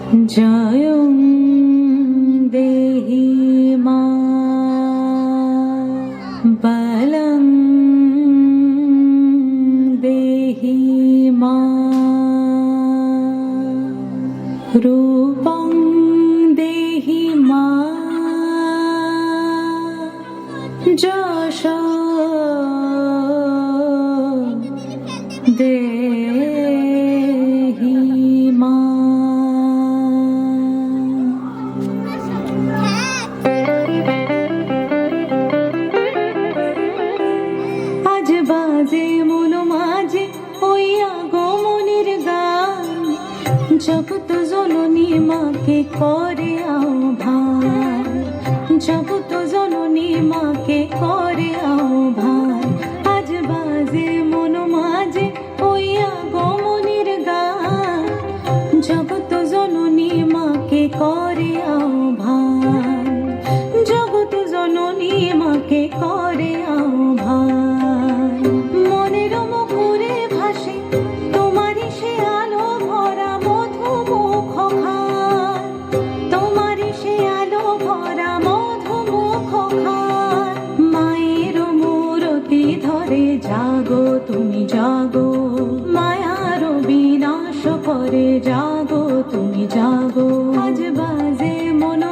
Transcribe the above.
জয়ং দেহি মা বলং দেহি মা রূপং দেহি মা যশ দেহি মা। আজ বাজে মন মাঝে ওই আগমনের গান, জগৎ জননী মাকে করে আহ্বান, জগৎ জননী মাকে করে আহ্বান। আজ বাজে মন মাঝে ওই আগমনের গান, জগৎ জননী মাকে করে আহ্বান, জগৎ জননী মাকে করে আহ্বান। মনের মুখরে ভাসে তোমারই সে আলো ভরা মধুমুখ খান, তোমারই সে আলো ভরা মধুমুখ খান। মায়ের মূরতি ধরে জাগো তুমি জাগো, মায়ার বিনাশ করে জাগো তুমি জাগো। আজ বাজে মন